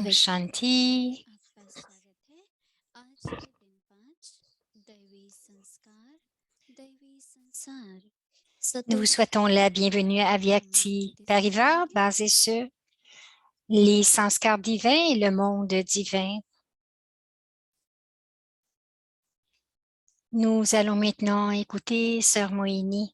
Om Shanti. आपका स्वागत है आज के दिन 5 दैवी संस्कार दैवी संसार Nous vous souhaitons la bienvenue à Vyakti Parivar, basé sur les sanskars divins et le monde divin. Nous allons maintenant écouter Sœur Mohini.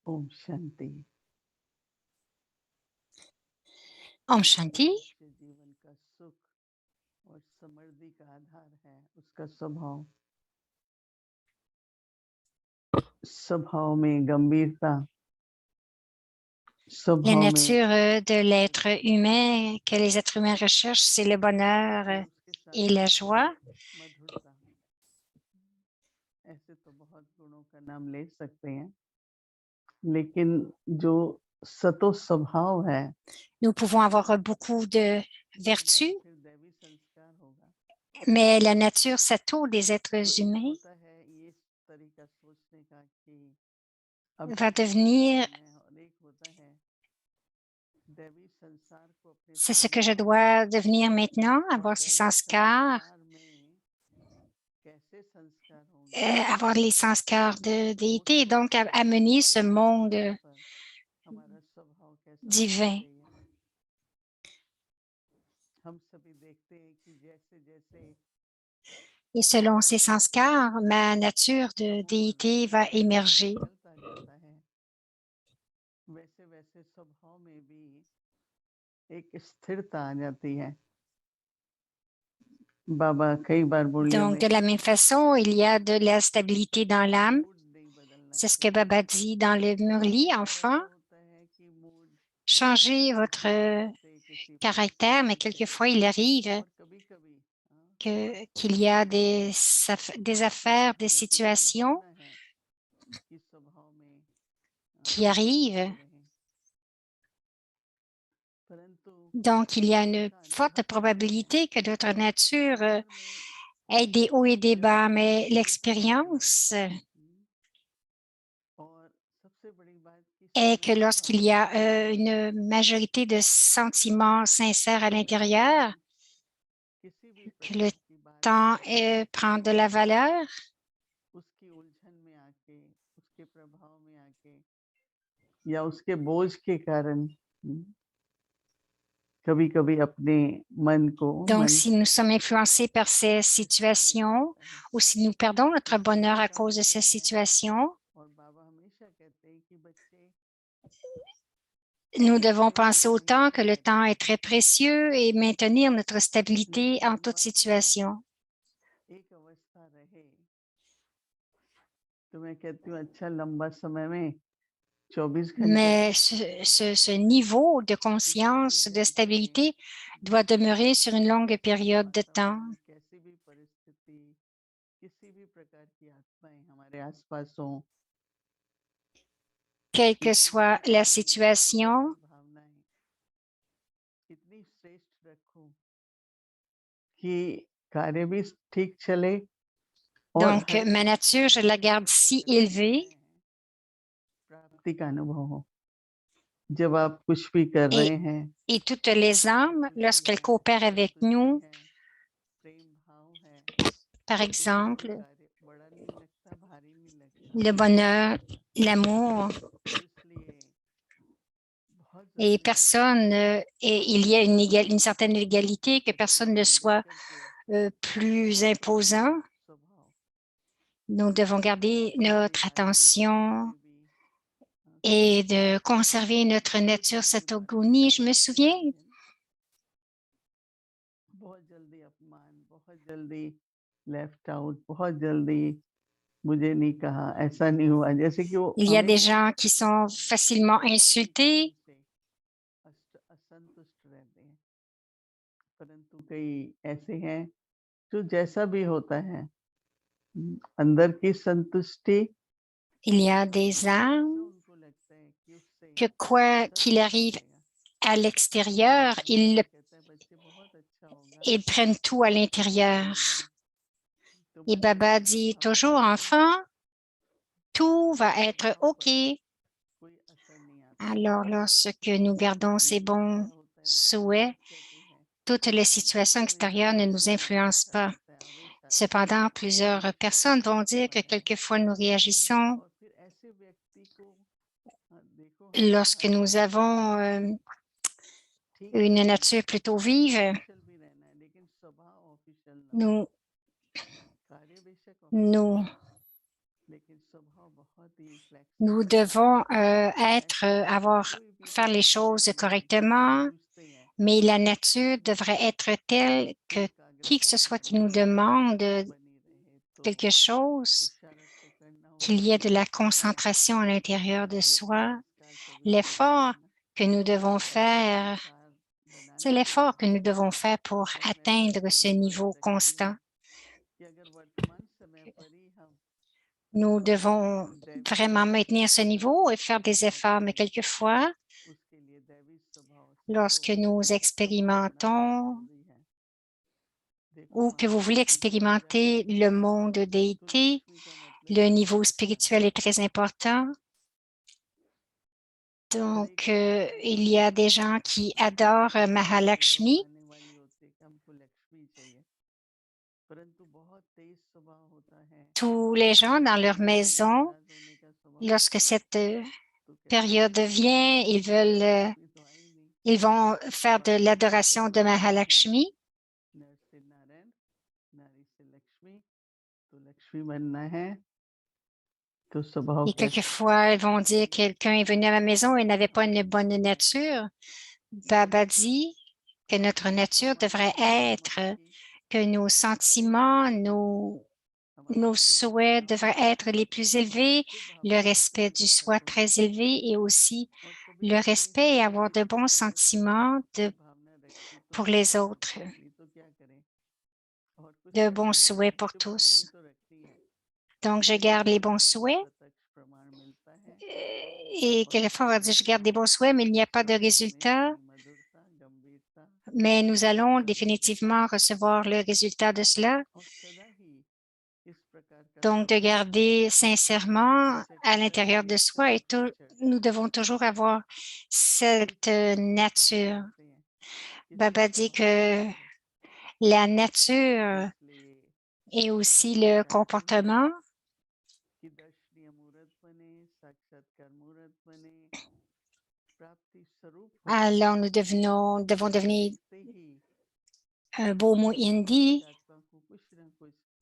Om Shanti. Om Shanti. जीवन का सुख और समृद्धि का आधार है उसका स्वभाव। स्वभाव में गंभीरता, La स्वभाव में nature de l'être humain que les êtres humains recherchent, c'est le bonheur et la joie. मधुरता। ऐसे तो बहुत गुणों का नाम ले सकते हैं, लेकिन जो सतो स्वभाव है, Nous pouvons avoir beaucoup de vertus, फिर दैवी संस्कार होगा। mais la nature sato des êtres humains होता है ये तरीका सोचने का कि अब va devenir, और एक होता है दैवी संसार को अपने c'est ce que je dois devenir maintenant, avoir ces sanskars, में कैसे संस्कार होंगे, avoir les sanskars de déité, et donc amener ce monde हमारा स्वभाव कैसा divin. हम सभी देखते हैं कि जैसे जैसे Et selon ces sanskars, ma nature de déité va émerger. बदलता जाता है, वैसे वैसे स्वभाव में भी एक स्थिरता आ जाती है। बाबा कई बार बोलिए Donc, de la même façon, il y a de la stabilité dans l'âme. C'est ce que Baba dit dans le Murli, enfant. Changez votre caractère, mais quelquefois il arrive qu'il y a des affaires, des situations qui arrivent. Donc, il y a une forte probabilité que notre nature ait des hauts et des bas, mais l'expérience est que lorsqu'il y a une majorité de sentiments sincères à l'intérieur, que le temps prend de la valeur, या उसके बोझ के कारण कभी-कभी अपने मन को donc si nous sommes influencés par ces situations ou si nous perdons notre bonheur à cause de ces situations, nous devons penser au temps que le temps est très précieux et maintenir notre stabilité en toute situation. तो मैं कहती हूँ अच्छा लंबा समय में 24 घंटे Mais ce niveau de conscience, de stabilité doit demeurer sur une longue période de temps. कैसी भी परिस्थिति, किसी भी प्रकार की आत्माएं हमारे आसपास हों, Quelle que soit la situation, भावनाएं इतनी श्रेष्ठ रखूं कि कार्य भी ठीक चले और donc ma nature, je la garde si élevée प्राप्ति का अनुभव हो। जब आप कुछ भी कर रहे हैं et toutes les âmes, lorsqu'elles coopèrent avec nous, par exemple, le bonheur, l'amour, et personne, et il y a une certaine égalité, que personne ne soit plus imposant. Nous devons garder notre attention et de conserver notre nature satoguni. Je me souviens, बहुत जल्दी अपमान, बहुत जल्दी left out, बहुत जल्दी मुझे नहीं कहा, ऐसा नहीं हुआ, जैसे कि वो il y a des gens qui sont facilement insultés, असंतुष्ट रहते हैं, परंतु कई ऐसे हैं जो जैसा भी होता है अंदर की संतुष्टि Il y a des âmes उनको लगता है कि उससे que quoi सब qu'il कुछ arrive मिलेगा। à l'extérieur, ils कहता है बच्चे बहुत अच्छा होगा, prennent tout à सब l'intérieur. मिलेगा। तो Et बच्चे Baba का dit स्वभाव toujours, होता है, enfant, tout va हमारे être स्वभाव OK. पर कोई असर नहीं आता। Alors, lorsque nous gardons ces लेकिन bons क्या होता है, souhaits, बात कहती है toutes les situations कभी extérieures ne nous influencent pas. Cependant, plusieurs personnes vont dire que quelquefois nous réagissons और फिर ऐसे व्यक्ति को देखो, हम lorsque बाहर nous रहते avons हैं, ठीक है, une nature plutôt vive. Official भी रहना है, लेकिन स्वभाव ऑफिशियल ना हो। Nous, कार्य बेशक ऑफिशियल nous, है, लेकिन स्वभाव बहुत ही flexible nous है। devons ऐसा है, कोई भी faire les पता choses चले, correctement, पूछते हैं, mais la nature devrait être telle que qui que ce soit qui nous demande बनी रहे, तो quelque chose, पुरुषार्थ तो करना qu'il y ait होगा। de la concentration à l'intérieur de लेकिन soi. संस्कार कभी L'effort बदलना, que nous devons ऐसा faire, संस्कार बनाना c'est l'effort que पड़ेगा। nous devons faire pour और मैं atteindre कभी ce कभी तो niveau रखती constant. हूँ कि अगर वर्तमान समय पर ही हम Nous अपने devons दैवी vraiment स्वभाव maintenir ce niveau et faire को des efforts, mais quelquefois, उसके लिए दैवी स्वभाव lorsque को nous अपनाना बहुत expérimentons जरूरी है। देखो, ou que vous voulez आत्मा की जो ऊर्जा expérimenter है, le monde तो déité, लक्ष्मी का मतलब le है niveau धन। spirituel est très important. Donc, il y a des gens qui adorent Mahalakshmi. आने वाली होती है कि हमको लक्ष्मी चाहिए, परंतु बहुत तेज स्वभाव होता है। Tous les gens dans leur maison, नाराज होने का स्वभाव lorsque होता है, cette तो कहते हैं, période vient, लक्ष्मी तो आई नहीं। ils vont faire de l'adoration de Mahalakshmi. नर से नारायण, नारी से लक्ष्मी, तो लक्ष्मी बनना है तो स्वभाव Et कैसा quelquefois, ils vont dire quelqu'un est venu à ma maison et n'avait pas une bonne nature. Baba dit que notre nature devrait être, que nos sentiments, nos souhaits devraient être les plus élevés, le respect du soi très élevé et aussi le respect et avoir de bons sentiments pour les autres, de bons souhaits pour tous. Donc, je garde les bons souhaits. Et quelquefois, on va dire, je garde des bons souhaits, mais il n'y a pas de résultat. Mais nous allons définitivement recevoir le résultat de cela. Donc, de garder sincèrement à l'intérieur de soi et nous devons toujours avoir cette nature. Baba dit que la nature et aussi le comportement. Alors, nous devons devenir un beau mot hindi.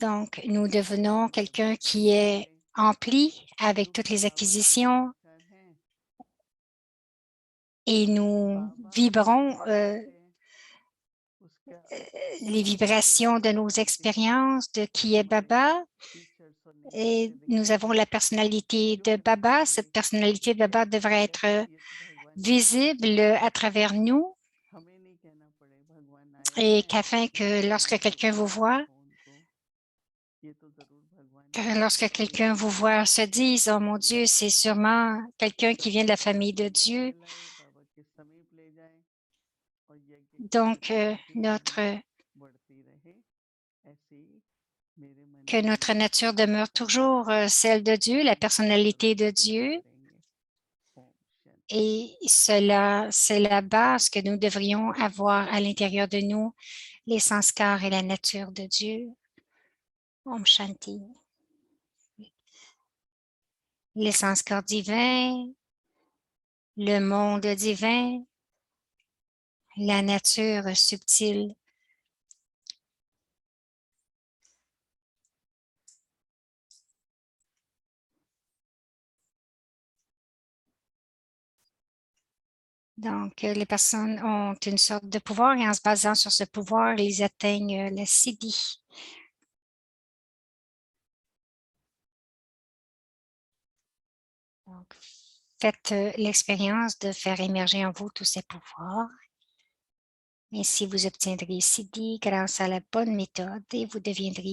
Donc, nous devenons quelqu'un qui est empli avec toutes les acquisitions et nous vibrons les vibrations de nos expériences, de qui est Baba. Et nous avons la personnalité de Baba. Cette personnalité de Baba devrait être visible à travers nous et qu'afin que lorsque quelqu'un vous voit se dise, oh mon Dieu, c'est sûrement quelqu'un qui vient de la famille de Dieu. Donc, que notre nature demeure toujours celle de Dieu, la personnalité de Dieu. Et cela, c'est la base que nous devrions avoir à l'intérieur de nous, les sanskars et la nature de Dieu. Om Shanti. Les sanskars divins, le monde divin, la nature subtile. Donc, les personnes ont une sorte de pouvoir et en se basant sur ce pouvoir, ils atteignent le siddhi. Donc, faites l'expérience de faire émerger en vous tous ces pouvoirs. Ainsi, vous obtiendrez siddhi grâce à la bonne méthode et vous deviendrez